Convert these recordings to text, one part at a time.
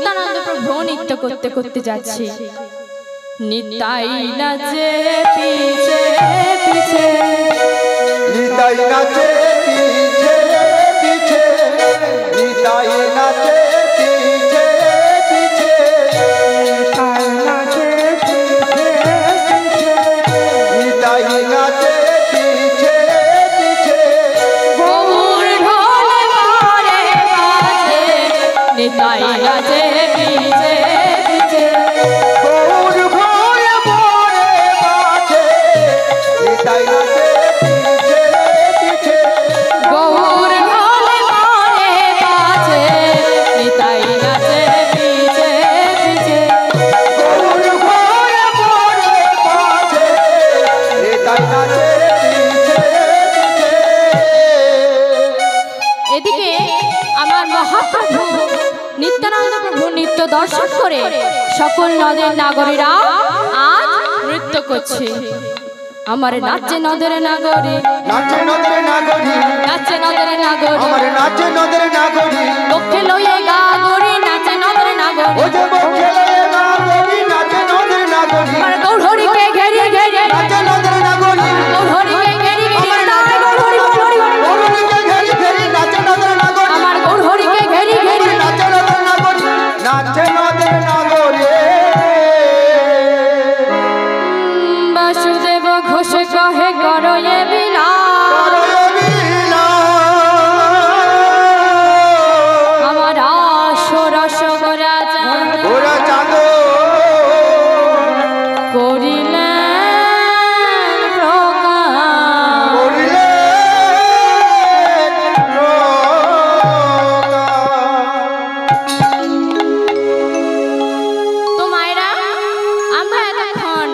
নিত্যানন্দ প্রভু নৃত্য করতে করতে যাচ্ছে। নিতাই নাচে পিছে পিছে, নিতাই নাচে পিছে পিছে, নিতাই নাচে পিছে পিছে, নিতাই নাচে পিছে পিছে, নিতাই নাচে পিছে পিছে, গৌর ঢোল মারে বাজে, নিতাই নাচে পিছে পিছে, গৌর ঢোল মারে বাজে, নিতাই নাচে পিছে পিছে, গৌর ঢোল মারে বাজে, নিতাই নাচে পিছে পিছে, গৌর ঢোল মারে বাজে, নিতাই নাচে পিছে পিছে। এদিকে আমার মহাপ্রভু নিত্যানন্দ প্রভু নৃত্য দর্শন করে সকল নদের নাগরীরা আজ নৃত্য করছে। আমার নাচে নদের নাগরী, নাচে নদের নাগরী, নাচে নদের নাগরী, আমার নাচে নদের নাগরী, বক্ষে লইয়ে গাগরী, নাচে নদের নাগরী, ও যে বক্ষে লয়ে নাগরী, নাচে নদের নাগরী, আমার গৌরহরিকে ঘেরি ঘেরি, নাচে নদের নাগরী, গৌরহরিকে ঘেরি ঘেরি, নাচে গৌরহরি গৌরহরি গৌরহরি, গৌরীকে ঘেরি ঘেরি, নাচে নদের নাগরী, আমার গৌরহরিকে ঘেরি ঘেরি, নাচে নদের নাগরী, নাচে নদের নাগরী। বাসুদেব ঘোষ কহে করয়ে বিলা, আমার আশরস রাজা ওরা চাঁদ করিলেন প্রকাশ। করিলে তো মায়েরা, আমরা এতক্ষণ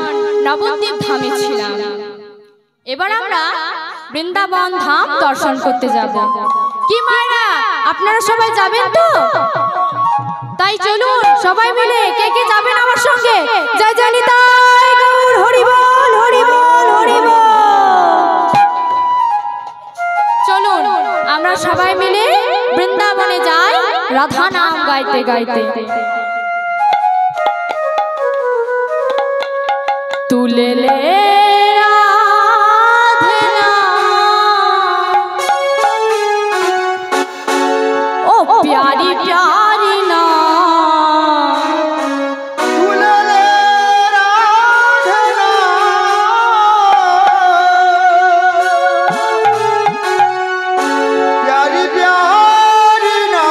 নবদ্বীপ ধামে ছিলাম, এবার আমরা বৃন্দাবন ধাম দর্শন করতে যাব। কি মায়েরা, আপনারা সবাই যাবেন তো? তাই চলুন সবাই মিলে, কে কে যাবেন আমার সঙ্গে? জয় জয় নিতাই গৌর, হরি বল হরি বল হরি বল। চলুন আমরা সবাই মিলে বৃন্দাবনে যাই রাধা নাম গাইতে গাইতে। তুলে লে রাধে নাম, ও প্যারি প্যারি নাম, তুললে রাধনা, প্যারি প্যারি না,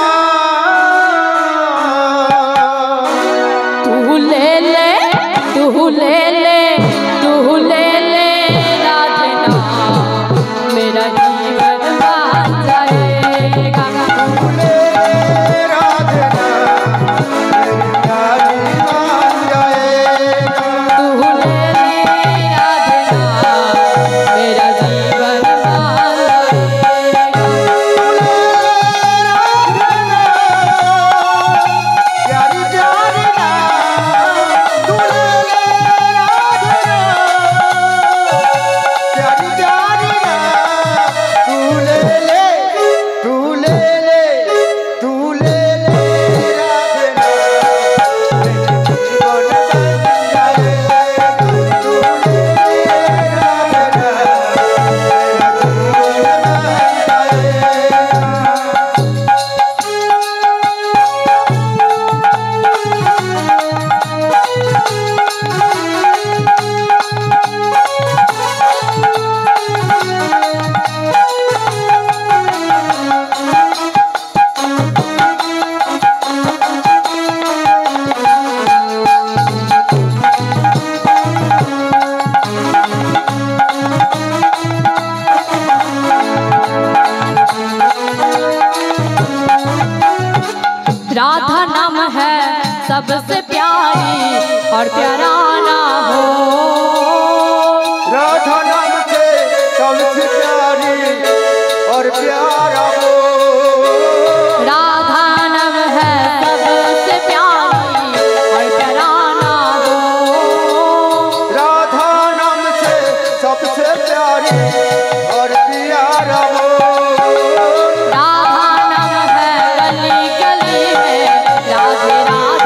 তুলে লে তুলে লে তুলে লে राधे नाम, मेरा जीवन बन जाएगा। তুলে রাধনা, প্যারি মান যাएगा। तुले ले राधे नाम, मेरा जीवन बन जाएगा। प्यारी प्यारी ना, तुलले राधना, प्यारी प्यारी ना, तुलले तुलले तुलले राधना, मेरे जीवन बन जाएगा। तुलले राधना, मेरा जीवन बन जाएगा। राधा नाम है सबसे प्यारी और प्यारा ना हो, राधा नाम से सबसे प्यारी और प्यारा वो, राधा नाम है सबसे प्यारी और प्यारा ना हो, राधा नाम से सबसे प्यारी और प्यारा वो, राधा नाम है गली गली में राधे राधे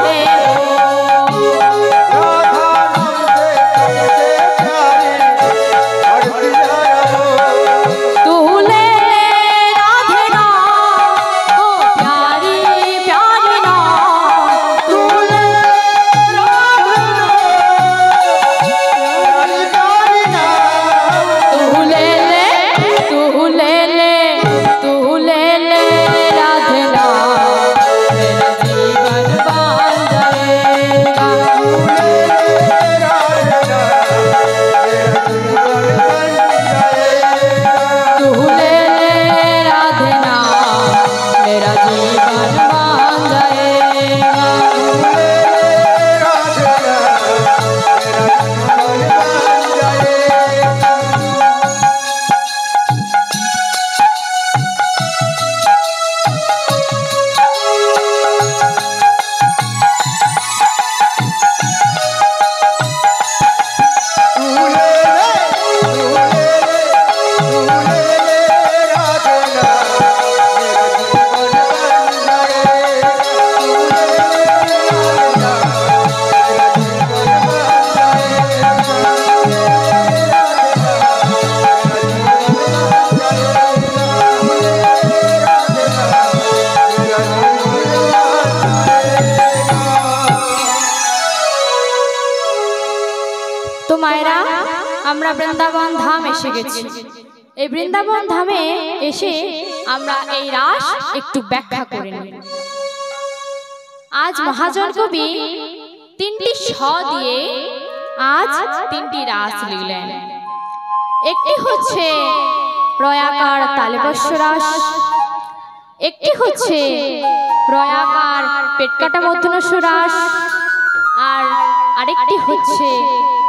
আমরা বৃন্দাবন ধাম এসে গেছি। এই বৃন্দাবন ধামে এসে আমরা এই রাস একটু ব্যাখ্যা করে নিই। আজ মহাজন কবি 3টি স দিয়ে আজ 3টি রাস লিখলেন। একটি হচ্ছে রয়াকার তালবস্য রাস, একটি হচ্ছে রয়াকার পেটকাটা মধ্যনস্য রাস, আর আরেকটি হচ্ছে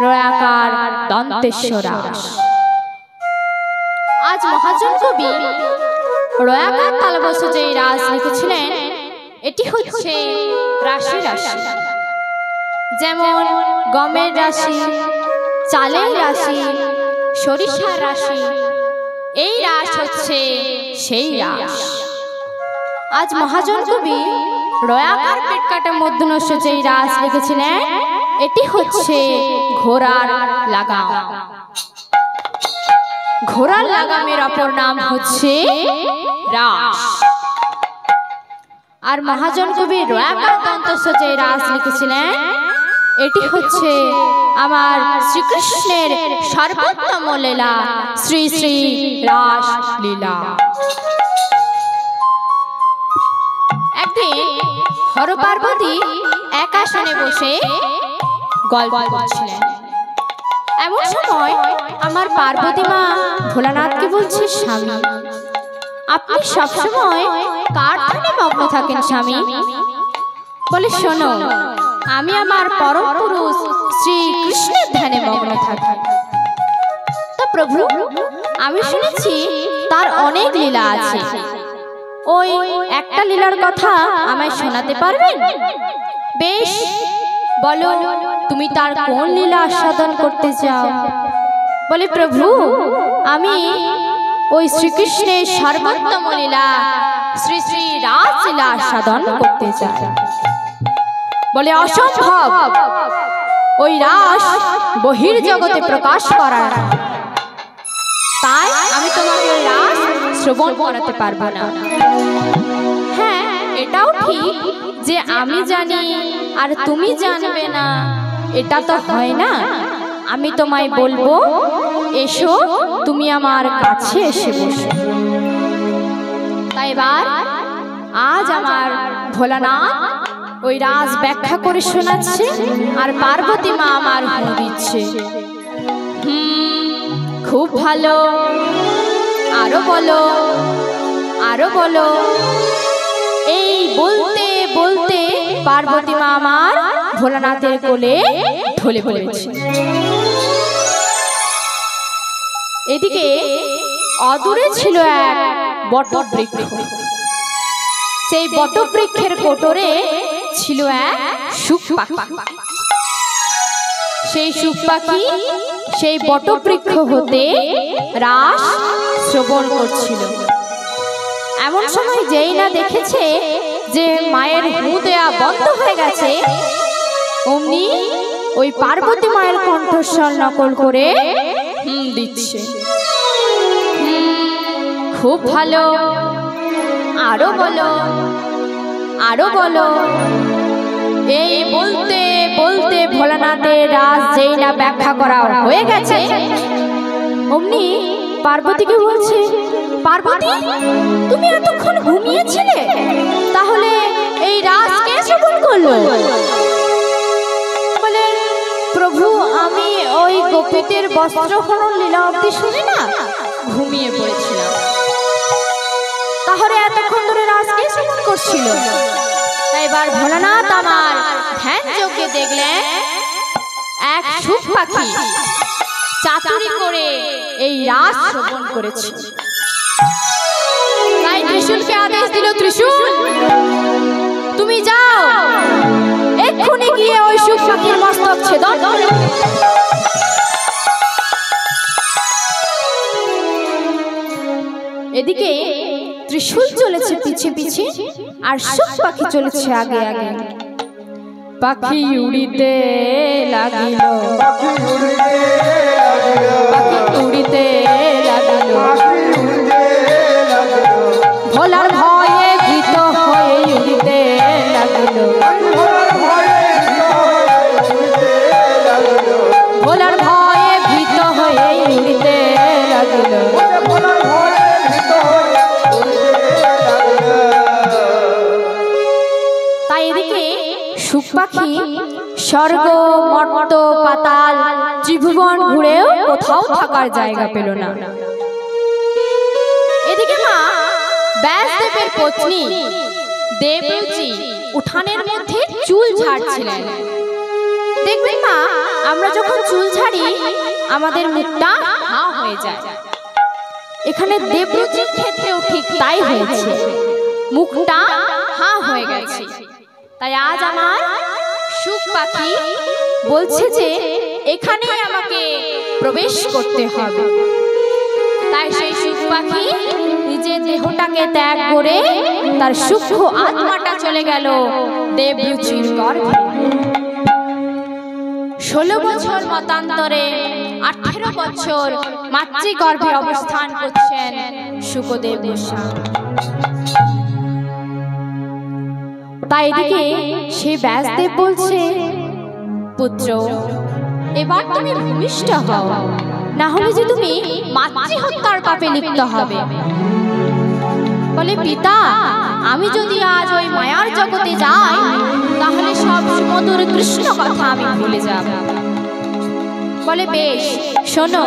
রয়াকার দন্তেশ্ব রাস। আজ মহাজন কবি রয়াকার তালবস্য যে রাস লিখেছিলেন এটি হচ্ছে রাশি রাশি, যেমন গমের রাশি, চালের রাশি, সরিষার রাশি। এই রাস হচ্ছে সেই রাস। আজ মহাজন কবি রয়াকার পেটকাটা মধ্যনস্য যে রাস লিখেছিলেন এটি হচ্ছে ঘোড়ার লাগাম। ঘোড়ার লাগামের অপর নাম হচ্ছে রাস। আর মহাজন কবি রয়াকার দন্তেশ্ব যে রাস লিখেছিলেন এটি হচ্ছে আমার শ্রীকৃষ্ণের সর্বোত্তম লীলা, শ্রী শ্রী রাস লীলা। একদিন হর পার্বতী এক আসনে বসে গল্প করছিলেন। এমন সময় আমার পার্বতী মা ভোলানাথকে বলছে, স্বামী আপনি সবসময় কার ধ্যানে মগ্ন থাকেন স্বামী? বলে, শোনো, আমি আমার পরম পুরুষ শ্রীকৃষ্ণের ধ্যানে মগ্ন থাকি। তো প্রভু, আমি শুনেছি তার অনেক লীলা আছে, ওই একটা লীলার কথা আমায় শোনাতে পারবেন? বেশ, বলো তুমি তার কোন লীলা আস্বাদন করতে চাও? বলে, প্রভু আমি ওই শ্রীকৃষ্ণের সর্বোত্তম লীলা শ্রী শ্রী রাস লীলা আস্বাদন করতে চাই। বলে, অসম্ভব, ওই রাস বহির জগতে প্রকাশ করার, তাই আমি তোমাকে ওই রাস শ্রবণ করাতে পারবো না। হ্যাঁ, এটাও ঠিক যে আমি জানি আর তুমি জানবে না, এটা তো হয় না। আমি তোমায় বলবো, এসো তুমি আমার কাছে এসে বসো। তাই এবার আজ আমার ভোলানাথ ওই রাস ব্যাখ্যা করে শোনাচ্ছে, আর পার্বতী মা আমার হু দিচ্ছে। খুব ভালো, আরো বলো, আরো বলো। এই বলতে বলতে পার্বতী মা আমার ভোলানাথের কোলে ঢলে পড়েছে। এদিকে অদূরে ছিল এক বটবৃক্ষ। সেই বটবৃক্ষের কোটরে ছিল এক সুখ পাখি। সেই সুখ পাখি সেই বটবৃক্ষ হতে রাস শ্রবণ করছিল। এমন সময় যেই না দেখেছে যে মায়ের হু দেয়া বন্ধ হয়ে গেছে, অমনি ওই পার্বতী মায়ের কণ্ঠস্বর নকল করে দিচ্ছে। খুব ভালো, আরো বলো, আরো বলো। এই বলতে বলতে ভোলানাথের রাস যেই না ব্যাখ্যা করা হয়ে গেছে, অমনি পার্বতীকে বলছে, পার্বতী তুমি এতক্ষণ ঘুমিয়েছিলে, তাহলে এই রাস কে শ্রবণ করলো? বলে, প্রভু আমি ওই গোপীদের বস্ত্র হরণ লীলা অবধি শুনে না ঘুমিয়ে পড়েছিলাম। তাহলে এতক্ষণ ধরে রাস কে শ্রবণ করছিল? তাই এবার ভোলানাথ আমার ধ্যান চোখে দেখলেন এক সুখ পাখি চাতুরি করে এই রাস শ্রবণ করেছে। তাই ত্রিশূলকে আদেশ দিল, ত্রিশূল তুমি যাও, এক্ষুনি গিয়ে ওই সুখ পাখির মস্তক ছেদন করো। এদিকে ত্রিশূল চলেছে পিছে পিছে, আর সুখ পাখি চলেছে আগে আগে। পাখি উড়িতে লাগিল, পাখি উড়িতে লাগিল, ভোলার ভয়ে ভীত হয়ে উড়িতে লাগিল, ভোলার ভয়ে ভীত হয়ে পাখি স্বর্গ মর্ত পাতাল ত্রিভুবন ঘুরেও কোথাও থাকার জায়গা পেল না। এদিকে মা ব্যাসদেবের পত্নী দেবরুচি উঠানের মধ্যে চুল ঝাড়ছিলেন। দেখবেন মা, আমরা যখন চুল ঝাড়ি আমাদের মুখটা হা হয়ে যায়। এখানে দেবরুচির ক্ষেত্রেও ঠিক তাই হয়েছে, মুখটা হা হয়ে গেছে। তাই আজ আমার সুখ পাখি বলছে যে এখানে আমাকে প্রবেশ করতে হবে। তাই সেই সুখ পাখি নিজের দেহটাকে ত্যাগ করে তার সূক্ষ্ম আত্মাটা চলে গেল দেবরুচির গর্ভে। 16 বছর মতান্তরে 18 বছর মাতৃগর্ভে অবস্থান করছেন শুকদেব গোস্বামী। তাই এদিকে সেই ব্যাসদেব বলছে, পুত্র এবার তুমি ভূমিষ্ঠ হও, না হলে যে তুমি মাতৃ হত্যার পাপে লিপ্ত হবে। বলে, পিতা আমি যদি আজ ওই মায়ার জগতে যাই তাহলে সব সুমধুর কৃষ্ণ কথা আমি ভুলে যাব। বলে, বেশ শোনো,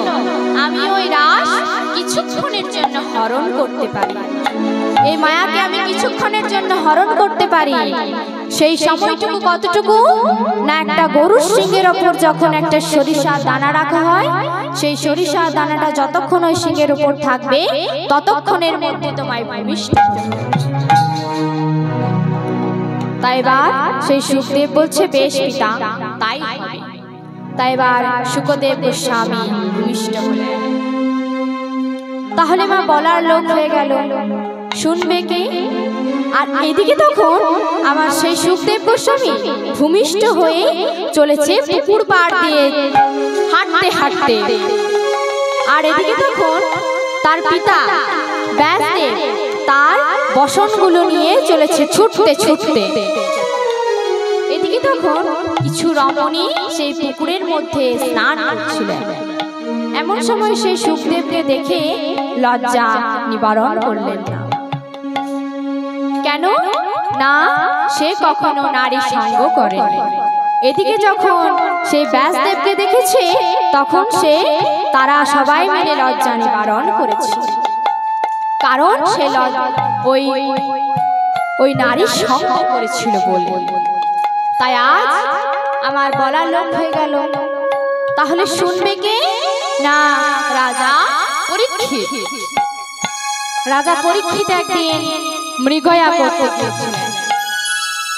আমি ওই রাস কিছুক্ষণের জন্য হরণ করতে পারি। এই মায়াকে আমি কিছুক্ষণের জন্য হরণ করতে পারি। সেই সময়টুকু কতটুকু না, একটা গরুর সিংহের ওপর যখন একটা সরিষা দানা রাখা হয়, সেই সরিষা দানাটা যতক্ষণ ওই সিংহের উপর থাকবে ততক্ষণের মধ্যে তোমায় ভূমিষ্ঠ। তাই এবার সেই সুখদেব বলছে, বেশ পিতা তাই হবে। তাই এবার শুকদেব গোস্বামী ভূমিষ্ঠ হলেন। তাহলে মা বলার লোক হয়ে গেল, শুনবে কে? আর এদিকে তখন আমার সেই শুকদেব গোস্বামী ভূমিষ্ঠ হয়ে চলেছে পুকুর পাড় দিয়ে হাঁটতে হাঁটতে। আর এদিকে তখন তার পিতা ব্যাসদেব তার বসনগুলো নিয়ে চলেছে ছুটতে ছুটতে। এদিকে তখন কিছু রমণী সেই পুকুরের মধ্যে স্নান করছিলেন। এমন সময় সেই শুকদেবকে দেখে লজ্জা নিবারণ করলেন না। কেন না, সে কখনো নারী সঙ্গ করেনি। এদিকে যখন সেই ব্যাসদেবকে দেখেছে তখন তারা সবাই মিলে লজ্জা নিবারণ করেছে, কারণ সে ওই নারী সঙ্গ করেছিল বলে। তাই আজ আমার বলার লোক হয়ে গেল। তাহলে শুনবে কে? না, রাজা পরীক্ষিত। রাজা পরীক্ষিত একদিন মৃগয়া করতে গিয়েছিলেন।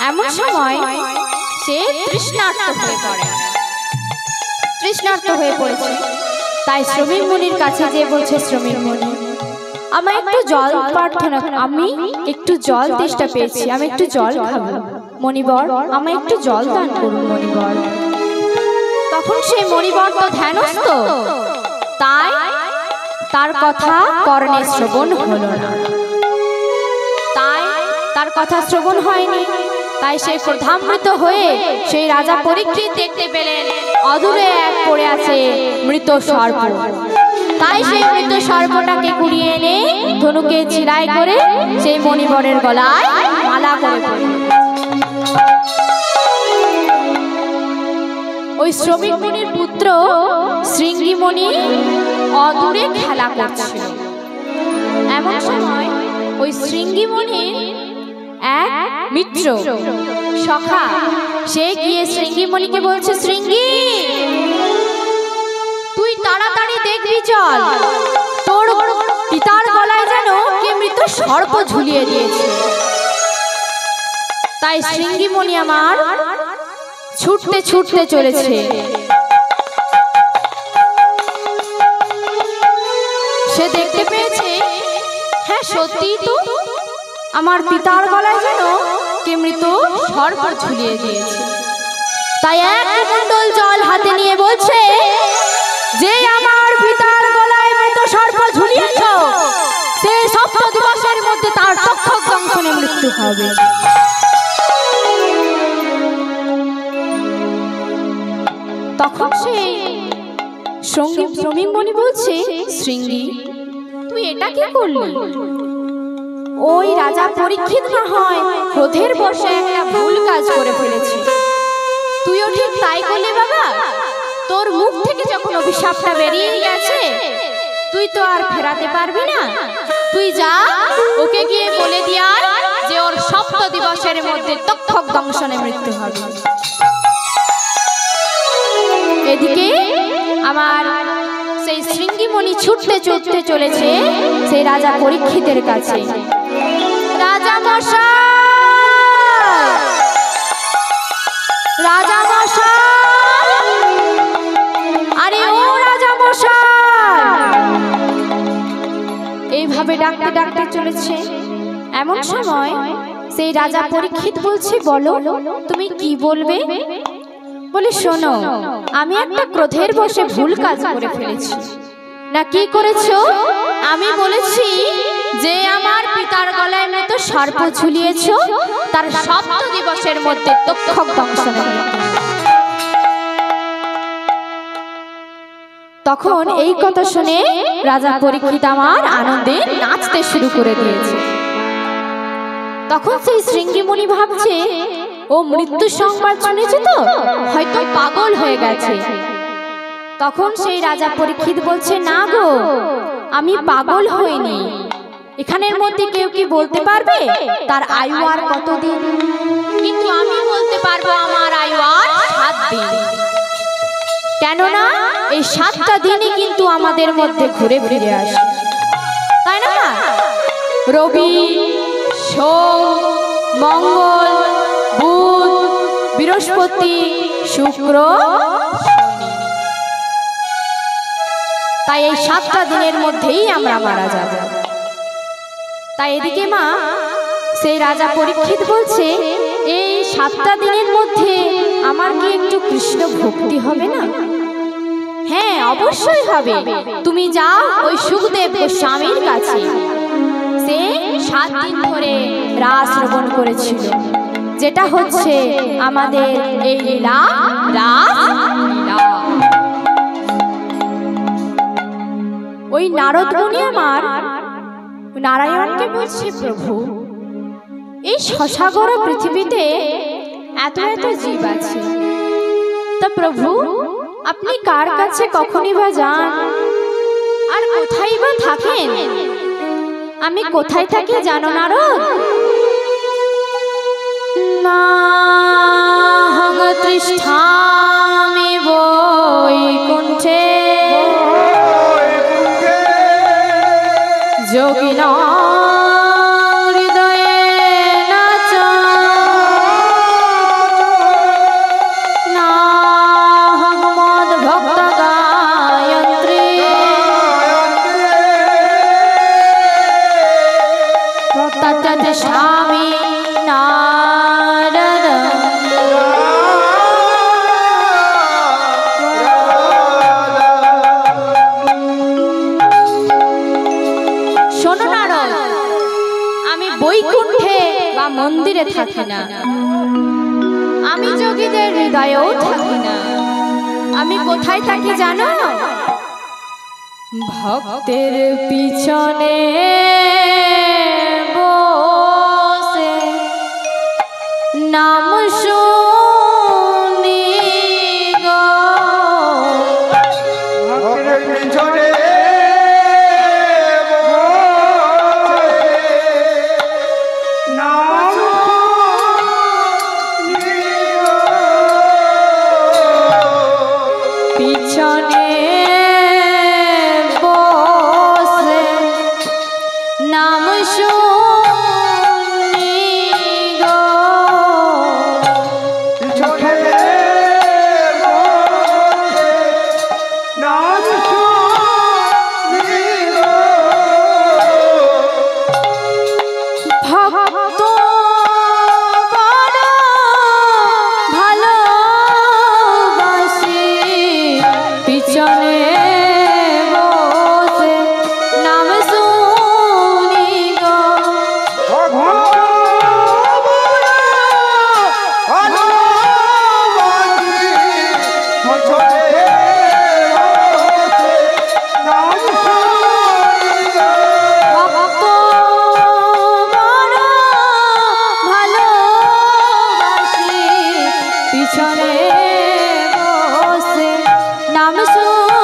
এমন সময় সে তৃষ্ণার্ত হয়ে পড়েছে। তাই শ্রমিক মুনির কাছে যে বলছে, শ্রমিক মুনি আমার একটু জল প্রার্থনা, আমি একটু জল তেষ্টা পেয়েছি, আমি একটু জল খাবো। মণিবর আমায় একটু জল দান করুন মণিবর। তখন সেই মণিবর তো ধ্যানস্থ, তাই তার কথা কর্ণে শ্রবণ হলো না। তার কথা শ্রবণ হয়নি। তাই সে ক্রোধান্বিত হয়ে সেই রাজা পরীক্ষিত দেখতে পেলেন অদূরে এক পড়ে আছে মৃত সর্প। তাই সেই মৃত সর্পটাকে কুড়িয়ে এনে ধনুকে ছিলাই করে সেই মণিবরের গলায় মালা করে ওই শ্রমিক মুনির পুত্র শৃঙ্গী মুনি অদূরে খেলা করছিল। এমন সময় ওই শৃঙ্গী মুনির এক মিত্র সখা সে গিয়ে শৃঙ্গী মুনিকে বলছে, শৃঙ্গী তুই তাড়াতাড়ি দেখবি চল, তোর পিতার গলায় যেন কে মৃত সর্প ঝুলিয়ে দিয়েছে। তাই শৃঙ্গী মুনি আমার ছুটতে ছুটতে চলেছে। সে দেখতে পেয়েছে, হ্যাঁ সত্যি তো আমার পিতার গলায় যেন কে মৃত সর্প ঝুলিয়ে দিয়েছে। তাই এক মণ্ডল জল হাতে নিয়ে বলছে, যে আমার পিতার গলায় মৃত সর্প ঝুলিয়েছ সে 7 দিবসের মধ্যে তার তক্ষক দংশনে মৃত্যু হবে। তখন সে শ্রমিক মুনি বলছে, শৃঙ্গী তুই এটা কি করলি? ওই রাজা পরীক্ষিত না হয় ক্রোধের বশে একটা ভুল কাজ করে ফেলেছে। যখন অভিশাপটা বেরিয়ে গেছে, তুই তো আর ফেরাতে পারবি না। তুই যা, ওকে গিয়ে বলে দিয়া যে ওর সপ্ত দিবসের মধ্যে তক্ষক দংশনে মৃত্যু হবে। এদিকে আমার সেই শৃঙ্গিমণি ছুটতে ছুটতে চলেছে সেই রাজা পরীক্ষিতের কাছে। রাজা মশাই, রাজা মশাই, আরে ও রাজা মশাই, এইভাবে ডাকতে ডাকতে চলেছে। এমন সময় সেই রাজা পরীক্ষিত বলছে, বলো তুমি কি বলবে? বলে, শোনো, আমি একটা ক্রোধের বশে ভুল কাজ করে ফেলেছি। না কি করেছো? আমি বলেছি যে আমার পিতার গলায় মৃত সর্প ঝুলিয়েছ, তার সপ্ত দিবসের মধ্যে তক্ষক দংশন। তখন এই কথা শুনে রাজা পরীক্ষিত আমার আনন্দে নাচতে শুরু করে দিয়েছে। তখন সেই শৃঙ্গিমণি ভাবছে, ও মৃত্যু সংবাদ শুনেছে তো, হয়তো পাগল হয়ে গেছে। তখন সেই রাজা পরীক্ষিত বলছে, না গো, আমি পাগল হইনি। এখানের মধ্যে কেউ কি বলতে পারবে তার আয়ু আর কতদিন? কিন্তু আমি বলতে পারবো আমার আয়ু আর 7 দিন। কেননা এই 7টা দিনই কিন্তু আমাদের মধ্যে ঘুরে ফিরে আসে, তাই না? রবি, সোম, মঙ্গল, বুধ, বৃহস্পতি, শুক্র, শনি। তাই এই 7টা দিনের মধ্যেই আমরা মারা যাব। তাই এদিকে মা সেই রাজা পরীক্ষিত বলছে, এই 7টা দিনের মধ্যে আমার কি একটু কৃষ্ণ ভক্তি হবে না? হ্যাঁ, অবশ্যই হবে। তুমি যাও ওই সুখদেব গোস্বামীর কাছে। সে 7 দিন ধরে রাস শ্রবণ করেছিল, যেটা হচ্ছে আমাদের এই লীলা, রাস লীলা। ওই নারদ মুনি আমার নারায়ণকে বলছে, প্রভু, এই শশাগর পৃথিবীতে এত এত জীব আছে, তা প্রভু আপনি কার কাছে কখনই বা যান আর কোথায় বা থাকেন? আমি কোথায় থাকি জানো নারদ? না হং তৃষ্ঠামি বৈকুণ্ঠে যোগিনা হৃদয়ে নাচ, না হং মদ ভক্ত গায়ত্রী তত্ত্ব স্বামী নারদ। শোনো নারদ, আমি বৈকুণ্ঠে বা মন্দিরে থাকি না, আমি যোগীদের হৃদয়েও থাকি না। আমি কোথায় থাকি জানো? ভক্তের পিছনে বসে নাম শুনি গো, ভক্তের পিছনে পিছনে বসে নাম শুনি গো, ভক্ত বড় ভালোবাসি, পিছনে বসে নাম শুনি গো। ভক্ত বড় ভালোবাসি, পিছনে বসে নাম শুনি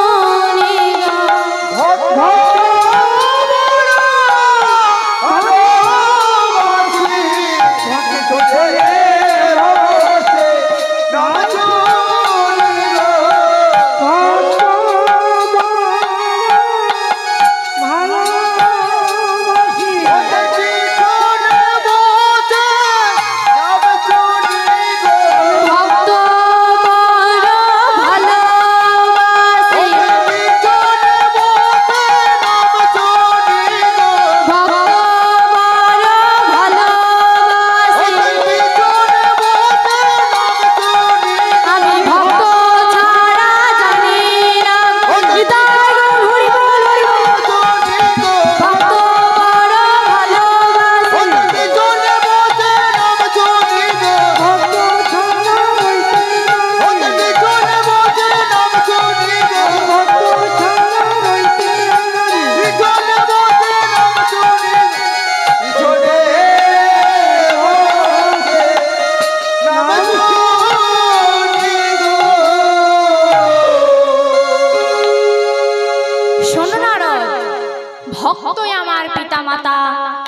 ভক্তই আমার পিতামাতা,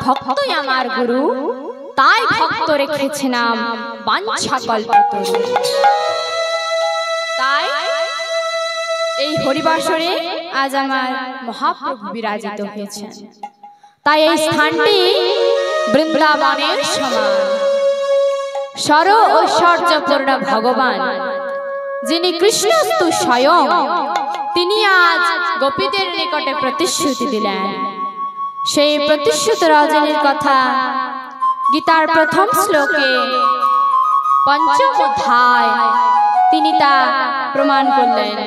ভক্তই আমার গুরু, তাই ভক্ত রেখেছে নাম বাঞ্ছা কল্পতরু। তাই এই হরিবাসরে আজ আমার মহাপ্রভু বিরাজিত হয়েছেন। তাই এই স্থানটি বৃন্দাবনের সমান। সর ঐশ্বর্যপূর্ণ ভগবান যিনি কৃষ্ণস্তু স্বয়ং, তিনি আজ গোপীদের নিকটে প্রতিশ্রুতি দিলেন। সেই প্রতিশ্রুত রজনীর কথা গীতার প্রথম শ্লোকে পঞ্চম অধ্যায় তিনি তা প্রমাণ করলেন।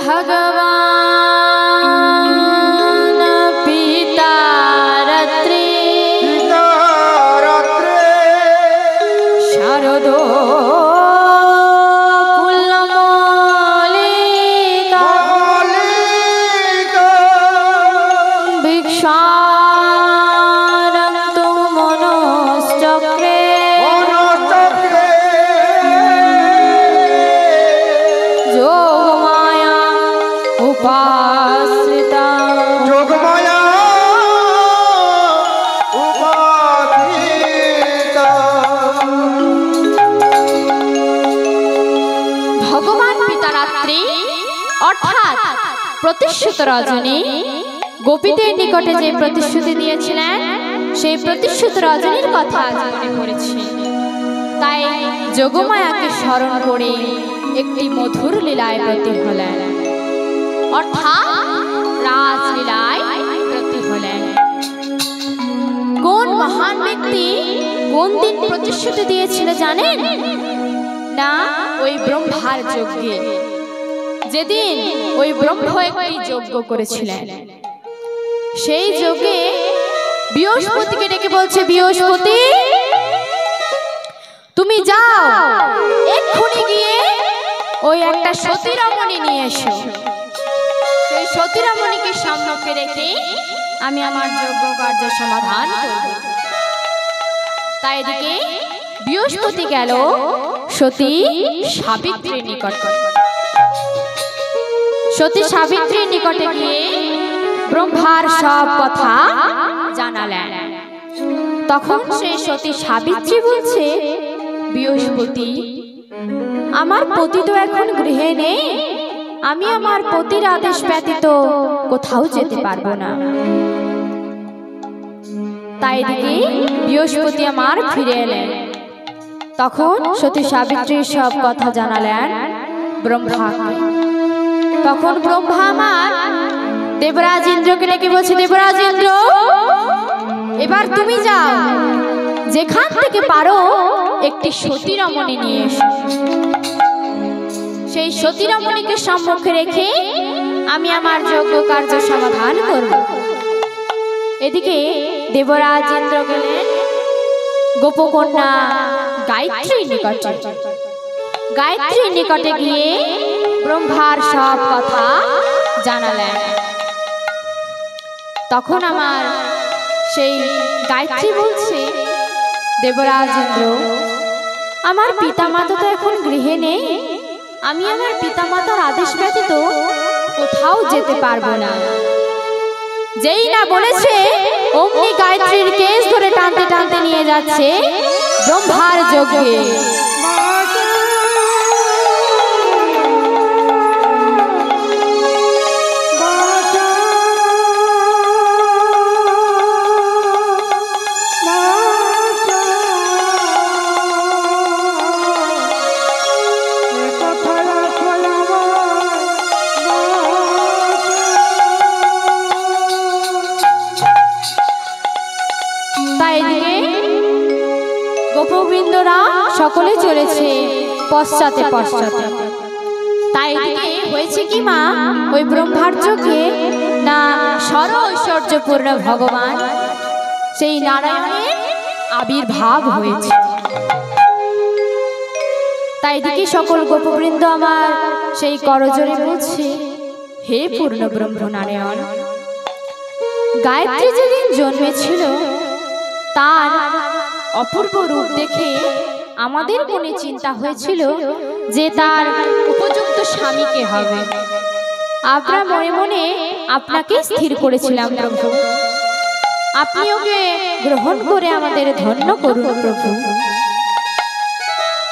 ভগবান পিতা রাত্রি শারদ প্রতিশ্রুত রজনী গোপীদের নিকটে যে প্রতিশ্রুতি দিয়েছিলেন, সেই প্রতিশ্রুত রজনীর কথা আজ মনে পড়েছে। তাই যোগমায়াকে স্মরণ করে একটি মধুর লীলায় ব্রতী হলেন, অর্থাৎ রাসলীলায় ব্রতী হলেন। কোন মহান ব্যক্তি কোন দিন প্রতিশ্রুতি দিয়েছিল জানেন? না, ওই ব্রহ্মার যজ্ঞে, যেদিন ওই ব্রহ্ম একটি যজ্ঞ করেছিলেন। সেই যজ্ঞে বৃহস্পতিকে ডেকে বলছে, বৃহস্পতি তুমি যাও, এক্ষুনি গিয়ে ওই একটা সতী রমণী নিয়ে এসো। সেই সতী রমণীকে সম্মুখে রেখে আমি আমার যজ্ঞ কার্য সমাধান করব। তাই এদিকে বৃহস্পতি গেল সতী সাবিত্রীর নিকট। সতী সাবিত্রীর নিকটে গিয়ে ব্রহ্মার সব কথা জানালেন। তখন সেই সতী সাবিত্রী বলছে, বৃহস্পতি আমার পতি তো এখন গৃহে নেই, আমি আমার পতির আদেশ ব্যতীত কোথাও যেতে পারবো না। তাই দিকে বৃহস্পতি আমার ফিরে এলেন। তখন সতী সাবিত্রীর সব কথা জানালেন ব্রহ্মাকে। তখন ব্রহ্মা আমার দেবরাজ ইন্দ্রকে ডেকে বলছে, দেবরাজ ইন্দ্র এবার তুমি যাও, যেখান থেকে পারো একটি সতী রমণী নিয়ে এসো। সেই সতী রমণীকে সম্মুখে রেখে আমি আমার যজ্ঞ কার্য সমাধান করব। এদিকে দেবরাজ ইন্দ্র গেলেন গোপকন্যা গায়ত্রীর নিকটে। গায়ত্রীর নিকটে গিয়ে ব্রহ্মার সব কথা জানালেন। তখন আমার সেই গায়ত্রী বলছে, দেবরাজ ইন্দ্র আমার পিতামাতা তো এখন গৃহে নেই, আমি আমার পিতামাতার আদেশ ব্যতীত কোথাও যেতে পারবো না। যেই না বলেছে অমনি গায়ত্রীর কেস ধরে টানতে টানতে নিয়ে যাচ্ছে ব্রহ্মার যজ্ঞে। গোপবৃন্দরা সকলে চলেছে পশ্চাতে পশ্চাতে। তাই এদিকে হয়েছে কি মা, ওই ব্রহ্মার যজ্ঞে না সর্ব ঐশ্বর্যপূর্ণ ভগবান সেই নারায়ণের আবির্ভাব হয়েছে। তাই এদিকে সকল গোপবৃন্দ আমার সেই করজোরে বলছে, হে পূর্ণ ব্রহ্ম নারায়ণ, গায়ত্রী যেদিন জন্মেছিল তার অপূর্ব রূপ দেখে আমাদের মনে চিন্তা হয়েছিল যে তার উপযুক্ত স্বামীকে হবে। আমরা মনে মনে আপনাকে স্থির করেছিলাম প্রভু, আপনি ওকে গ্রহণ করে আমাদের ধন্য করুন প্রভু।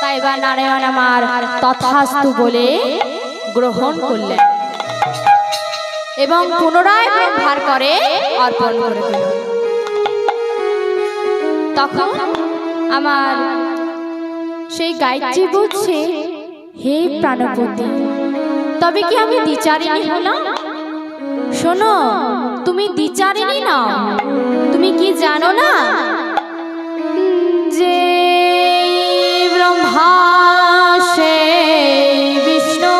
তাই বা নারায়ণ আমার তথাস্তু বলে গ্রহণ করলেন এবং পুনরায় ব্রহ্মার করে অর্পণ করে দিলেন। তখন আমার সেই গায়ত্রী বলছে, হে প্রাণপতি, তবে কি আমি দ্বিচারিণী হলাম? শোনো, তুমি দ্বিচারিণী নাও, তুমি কি জানো না যে ব্রহ্মা সে বিষ্ণু,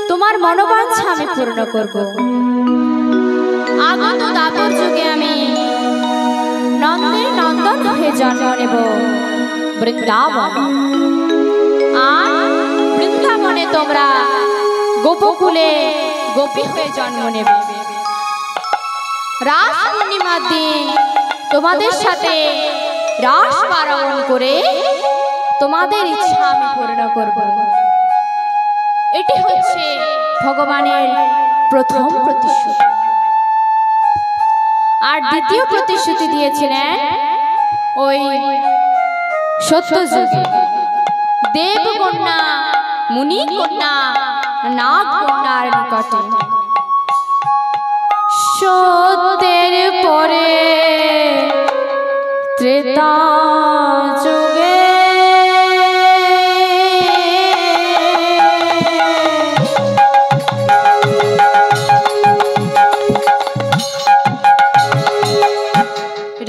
তোমার মনোবাঞ্ছা আমি পূর্ণ করব। আগত দাপর যুগে আমি নন্দের নন্দন হয়ে জন্ম নেব বৃন্দাবন, আর বৃন্দাবনে তোমরা গোপকুলে গোপী হয়ে জন্ম নেবে। রাস পূর্ণিমার দিন তোমাদের সাথে রাস পালন করে তোমাদের ইচ্ছা আমি পূর্ণ করব। এটি হচ্ছে ভগবানের প্রথম প্রতিশ্রুতি। আর দ্বিতীয় প্রতিশ্রুতি দিয়েছিলেন ওই সত্যযুগে দেবকন্যা, মুনি কন্যা, নাগ কন্যার নিকটে। সত্যের পরে ত্রেতা যুগে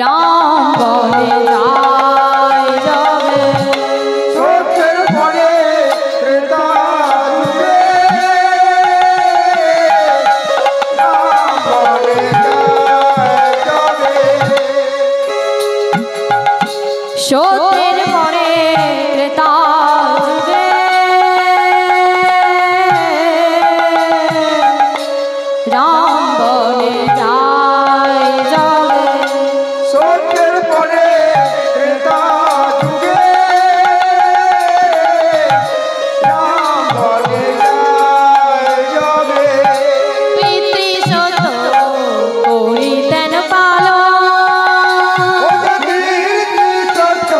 রাম বলে যায় যাবে, সত্যের পরে ত্রেতা যুগে রাম বলে যায় যাবে। সত্যের পরে ত্রেতা যুগে রাম বলে যায় যাবে। সত্যের পরে ত্রেতা যুগে রাম বলে যায় যাবে। পিতৃ সত্য করিতেন পালন, সত্য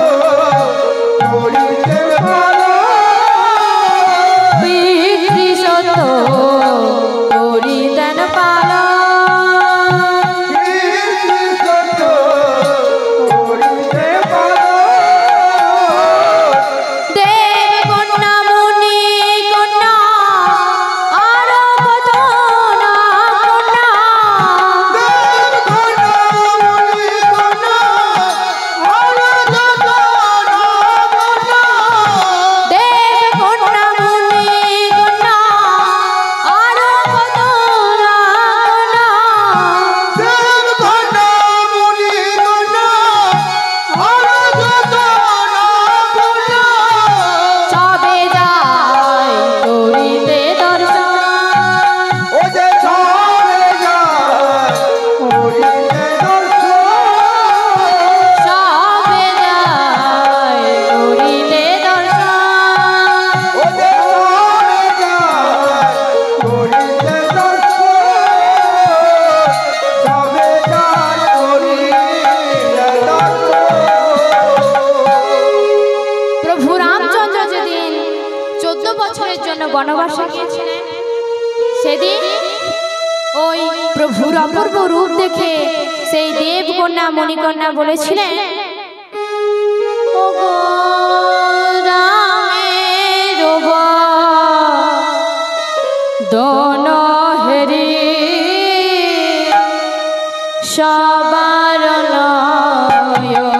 বনবাসে গিয়েছিলেন, সেদিন ওই প্রভুর অপূর্ব রূপ দেখে সেই দেবকন্যা মণিকন্যা বলেছিলেন, ওগো রামের বদন হেরি সবার নয়ন